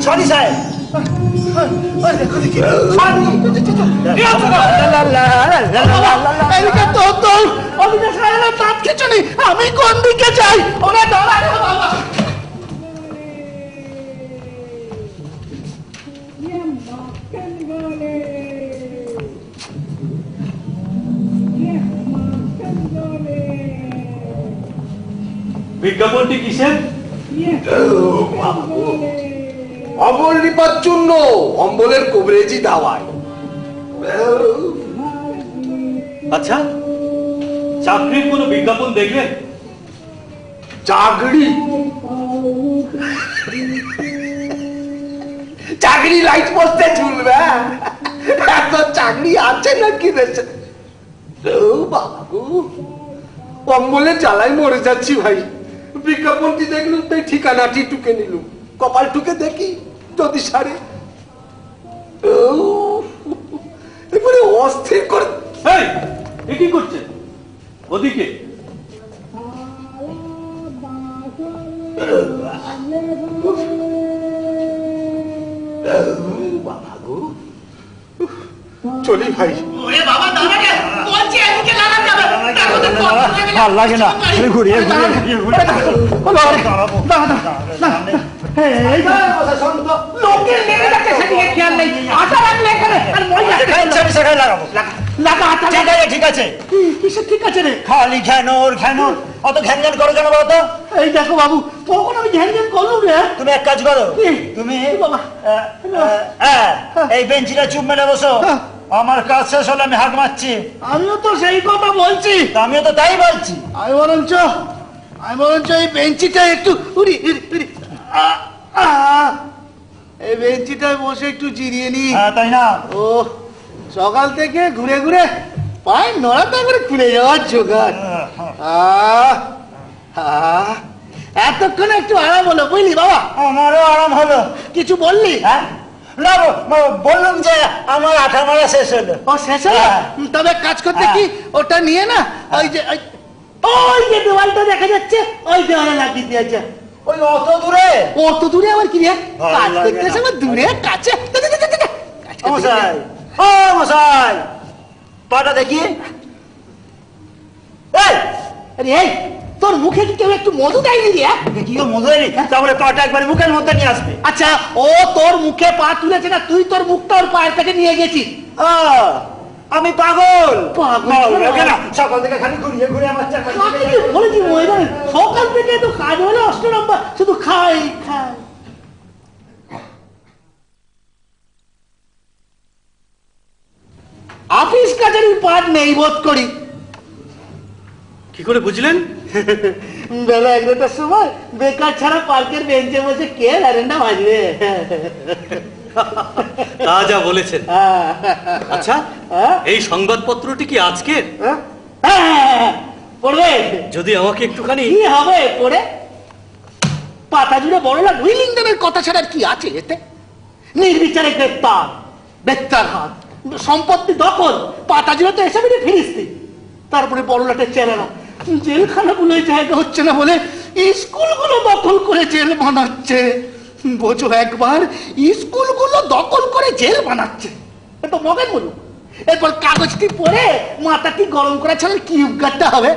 Sorry সাহেব। আমি কোন দিকে যাই? ওরা দাঁড়ায় বাবা। বিজ্ঞাপনটি কিসের? অম্বল নিপাত চূর্ণ, অম্বলের কবরেজি দাওয়ায়। আচ্ছা, চাকরির কোনো বিজ্ঞাপন দেখলেন? চাকরি? চাকরি লাইট পোস্টে ঝুলবে? এত চাকরি আছে নাকি দেশে? বাবা গো, অম্বলের জ্বালায় মরে যাচ্ছি ভাই। বিজ্ঞাপনটি দেখলুম, তাই ঠিকানাটি টুকে নিলুম। কপাল টুকে দেখি যদি সারে। এবারে অস্থির করে। কি করছে ওদিকে? বাবা গো, চলি ভাই। বাবা দাঁড়া রে, বলছি এদিকে লাগা যাবে। ভাল লাগে না, ঘুরিয়ে ঘুরিয়ে লোকের লেগে যাচ্ছে সেদিকে খেয়াল নেই। আটা রাখলে এখানে আর মজা লাগাবো। লাগা আটা। ঠিক আছে। কিসে ঠিক আছে রে? খালি ঘ্যানোর ঘ্যানোর, অত ঘ্যান ঘ্যান করো কেন বলো তো? এই দেখো বাবু, কখন আমি ঘ্যান ঘ্যান করলুম রে? তুমি এক কাজ করো, তুমি এই বেঞ্চিটা চুপ মেরে বসো। আমার কাজ শেষ হলে আমি হাঁক মারছি। আমিও তো সেই কথা বলছি। আমিও তো তাই বলছি। আমি বরঞ্চ এই বেঞ্চিটা একটু এই বেঞ্চিটায় বসে একটু জিরিয়ে নি। তাই না? ও সকাল থেকে ঘুরে ঘুরে পায়ে নড়াটা করে খুলে যাওয়ার জোগাড়। এতক্ষণে একটু আরাম হলো, বুঝলি বাবা? আমারও আরাম হলো। কিছু বললি? না, বললাম যে আমার আঠা মারা শেষ হলো। ও শেষ হলো? তবে কাজ করতে কি ওটা নিয়ে না, ওই যে দেওয়ালটা দেখা যাচ্ছে, ওই দেওয়ালে লাগিয়ে দিয়েছে। ওই অত দূরে? অত দূরে আবার কি রে? কাজ করতে এসে আবার দূরে কাছে। মশাই, ও মশাই, পাটা দেখি। এই তোর মুখে কি কেউ একটু মধু দেয়নি রে? কি মধু দেয়নি? তাহলে পাটা একবার মুখের মধ্যে নিয়ে আসবে। আচ্ছা, ও তোর মুখে পা তুলেছে না তুই তোর মুখটা ওর পায়ের কাছে নিয়ে গেছিস? আমি পাগল। সকাল থেকে খালি ঘুরিয়ে ঘুরিয়ে আমার বলেছি ময়দান, সকাল থেকে তো কাজ হলে অষ্টরম্বা, শুধু খাই খাই। অফিস কাজের পাঠ নেই বোধ করি। কি করে বুঝলেন? বেলা 11টার সময় বেকার ছাড়া পার্কের বেঞ্চে বসে কে ল্যারেন্ডা বাজবে। তা যা বলেছেন। আচ্ছা, এই সংবাদপত্রটি কি আজকের? পড়বে? যদি আমাকে একটুখানি। কি হবে পড়ে? পাতা জুড়ে বড়লাট উইলিংটনের কথা ছাড়া কি আছে এতে? নির্বিচারে গ্রেপ্তার, বেত্তার হাত, সম্পত্তি দখল, পাতা জুড়ে তো এসে বেরিয়ে ফিরিস্তি। তারপরে বড়লাটের চেহারা, জেলখানাগুলো জায়গা হচ্ছে না বলে স্কুলগুলো দখল করে জেল বানাচ্ছে। বোঝো একবার, স্কুলগুলো দখল করে জেল বানাচ্ছে। তো মগের বলুন, এরপর কাগজটি পড়ে মাথাটি গরম করা ছাড়া কি উপকারটা হবে?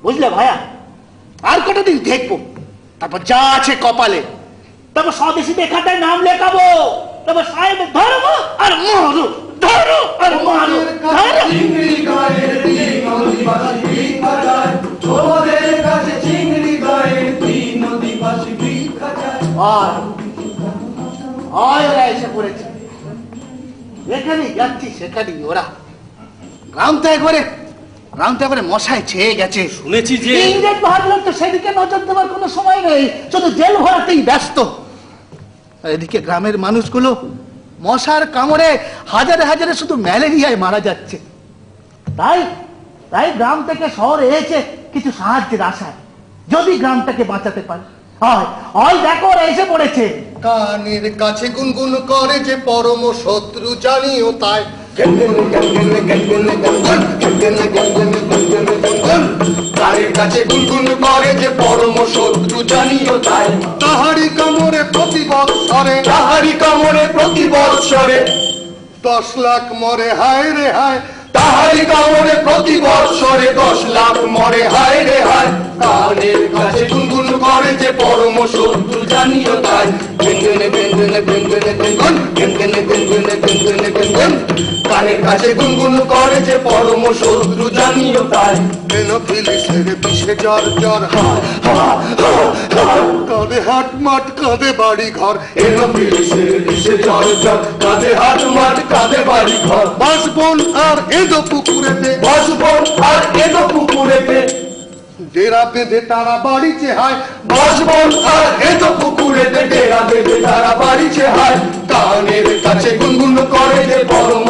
বুঝলে ভাইয়া, আর কটা দিন দেখবো, তারপর যা আছে কপালে, তারপর স্বদেশী দেখাটায় নাম লেখাবো, তারপর সাহেব ধরবো আর মারো, ধরো আর মারো, ওরা এসে পড়েছে। এখানেই যাচ্ছি সেখানেই ওরা। গ্রাম তো একবারে মশায় ছেয়ে গেছে। শুনেছি যে ইংরেজ ভাবলাম তো সেদিকে নজর দেওয়ার কোনো সময় নেই, শুধু জেল ভরাতেই ব্যস্ত। এদিকে গ্রামের মানুষগুলো মশার কামড়ে হাজারে হাজারে শুধু ম্যালেরিয়ায় মারা যাচ্ছে। তাই গ্রাম থেকে শহরে এসেছে কিছু সাহায্যের আশায়, যদি গ্রামটাকে বাঁচাতে পারে। হয় দেখো ওরা এসে পড়েছে। কানের কাছে গুনগুন করে যে পরম শত্রু জানিও তাই, তারের কাছে গুনগুন করে যে পরম শত্রু জানিও তাই, তাহারি কামড়ে প্রতি বৎসরে তাহারি কামড়ে প্রতি বৎসরে 10 লাখ মরে হায় রে হায়। তাহারি কামড়ে প্রতি বৎসরে 10 লাখ মরে হায় রে হায়। কানের কাছে গুনগুন করে যে পরম শত্রু জানিও তাই, গুনগুনে গুনগুনে গুনগুনে গুনগুন, গুনগুনে গুনগুনে গুনগুনে গুনগুন। কানের কাছে গুনগুন করে যে পরম শত্রু জানিও তাই। এনোফিলিসের বিষে জ্বর জ্বর কাঁধে হাট মাঠ কাঁধে বাড়ি ঘর। এনোফিলিসের বিষে জ্বর জ্বর, কাঁধে হাত মাঠ কাঁধে বাড়ি ঘর। বাঁশবন আর এদো পুকুরেতে বাসবন আর এদো পুকুরেতে, ডেরা বেঁধে তারা বাড়ি চেহায়। বাসবন আর এদো পুকুরেতে, ডেরা বেঁধে তারা বাড়ি চেহায়। কানের কাছে গুনগুন করে যে পরম